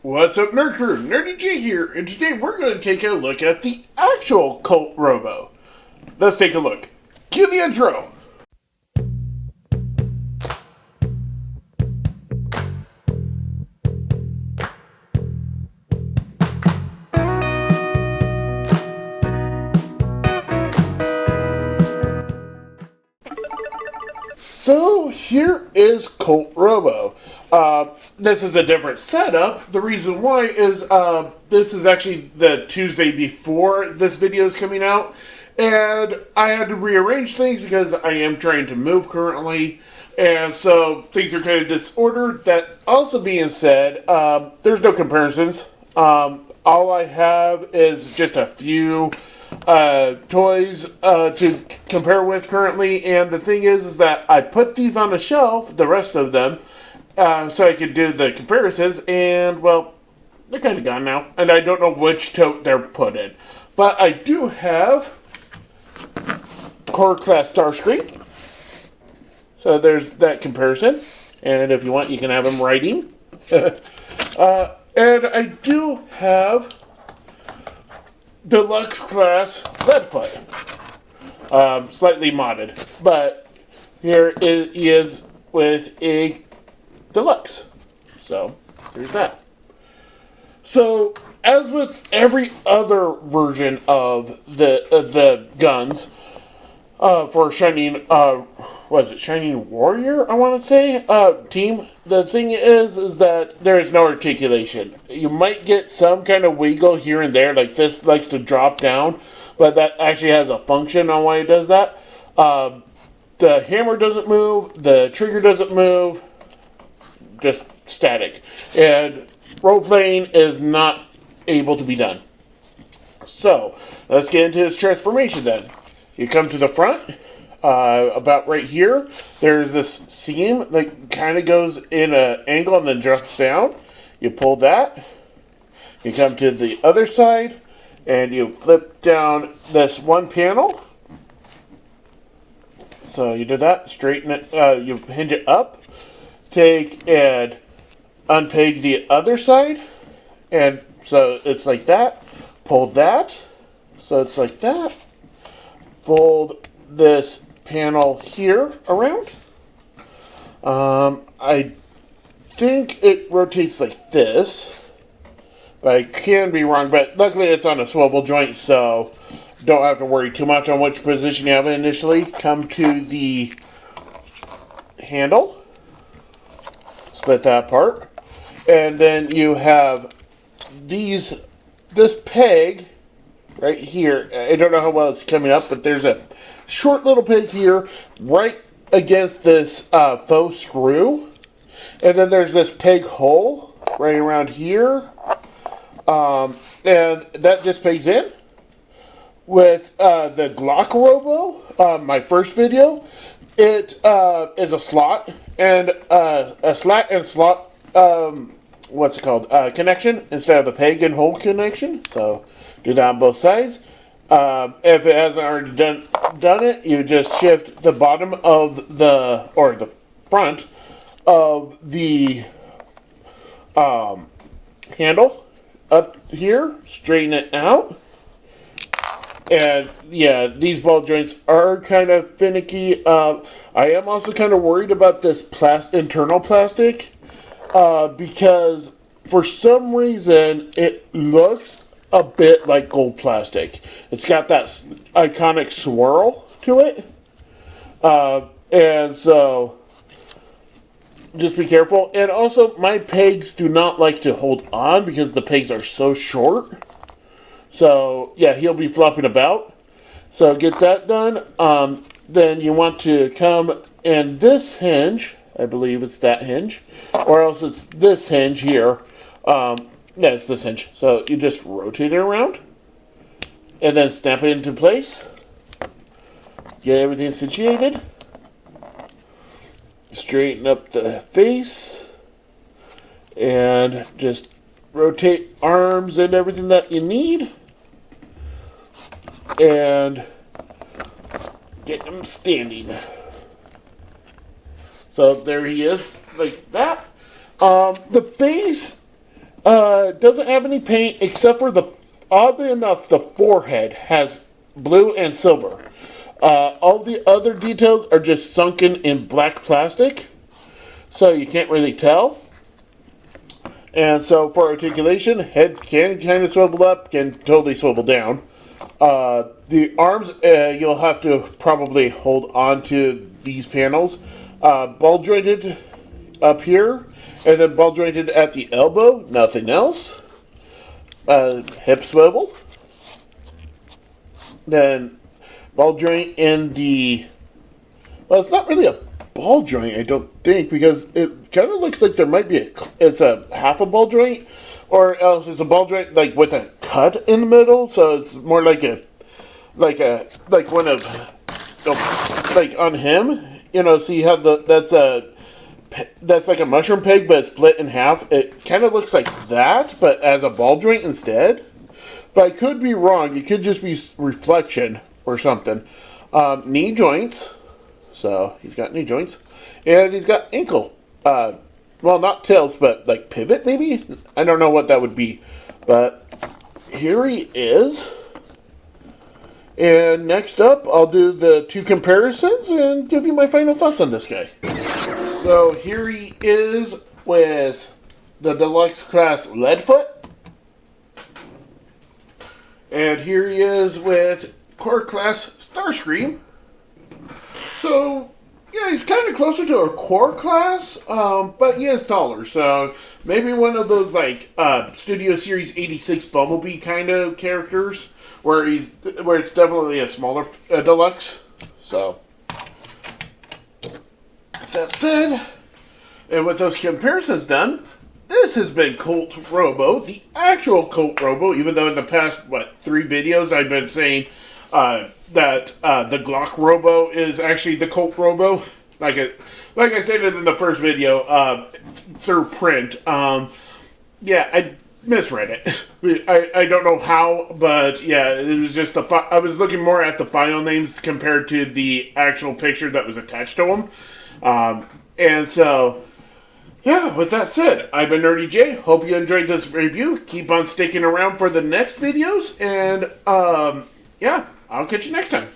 What's up, Nerd Crew? Nurdie J here, and today we're going to take a look at the actual Colt Robo. Let's take a look. Cue the intro. So here is Colt Robo. This is a different setup. The reason why is this is actually the Tuesday before this video is coming out, and I had to rearrange things because I am trying to move currently, and so things are kind of disordered. That also being said, there's no comparisons. All I have is just a few toys to compare with currently, and the thing is that I put these on the shelf, the rest of them, so I could do the comparisons, and well, they're kind of gone now, and I don't know which tote they're put in. But I do have Core Class Starscream, so there's that comparison, and if you want, you can have them writing. And I do have Deluxe Class Leadfoot, slightly modded, but here it is with a Deluxe. So there's that. So as with every other version of the guns for Shining, was it Shining Warrior? I want to say team. The thing is that there is no articulation. You might get some kind of wiggle here and there, like this likes to drop down, but that actually has a function on why it does that. The hammer doesn't move, the trigger doesn't move, just static. And role playing is not able to be done. So, let's get into this transformation then. You come to the front. About right here, there's this seam that kind of goes in an angle and then drops down. You pull that. You come to the other side, and you flip down this one panel. So you do that, straighten it, you hinge it up. Take and unpeg the other side, and so it's like that. Pull that, so it's like that. Fold this panel here around. I think it rotates like this, but I can be wrong, but luckily it's on a swivel joint, so don't have to worry too much on which position you have it initially. Come to the handle, split that apart, and then you have this peg right here. I don't know how well it's coming up, but there's a short little peg here right against this faux screw, and then there's this peg hole right around here, and that just pegs in. With the Colt Robo, my first video, it is a slot and a slat and slot what's it called, connection instead of a peg and hole connection. So do that on both sides. If it hasn't already done it, you just shift the bottom of the front of the handle up here, straighten it out. And yeah, these ball joints are kind of finicky. I am also kind of worried about this internal plastic because for some reason it looks a bit like gold plastic. It's got that iconic swirl to it, and so just be careful. And also, my pegs do not like to hold on because the pegs are so short. So yeah, he'll be flopping about. So get that done. Then you want to come and this hinge, I believe it's that hinge, or else it's this hinge here. Yeah, it's this hinge. So you just rotate it around and then snap it into place. Get everything situated. Straighten up the face and just rotate arms and everything that you need. And get him standing. So there he is, like that. The face Doesn't have any paint except for oddly enough, the forehead has blue and silver. All the other details are just sunken in black plastic, so you can't really tell. And so for articulation, head can kind of swivel up, can totally swivel down. The arms, you'll have to probably hold on to these panels. Ball jointed up here, and then ball jointed at the elbow, nothing else. Hip swivel. Then ball joint in the... Well, it's not really a ball joint, I don't think, because it kind of looks like there might be it's a half a ball joint, or else it's a ball joint like with a cut in the middle, so it's more like like one of, like on him, so you have that's like a mushroom peg, but it's split in half. It kind of looks like that, but as a ball joint instead. But I could be wrong. It could just be reflection or something. Knee joints. So he's got knee joints. And he's got ankle. Well, not tails, but like pivot maybe? I don't know what that would be. But here he is. And next up, I'll do the two comparisons and give you my final thoughts on this guy. So here he is with the Deluxe Class Leadfoot. And here he is with Core Class Starscream. So, yeah, he's kind of closer to a Core Class, but he is taller. So maybe one of those, like, Studio Series 86 Bumblebee kind of characters where it's definitely a smaller Deluxe. So, that said, and with those comparisons done, this has been Colt Robo, the actual Colt Robo, even though in the past, 3 videos I've been saying that the Glock Robo is actually the Colt Robo. Like I stated in the first video, through print. Yeah, I misread it. I don't know how, but yeah, it was just I was looking more at the file names compared to the actual picture that was attached to them. And so, yeah, with that said, I've been Nurdie J. Hope you enjoyed this review. Keep on sticking around for the next videos. And, yeah, I'll catch you next time.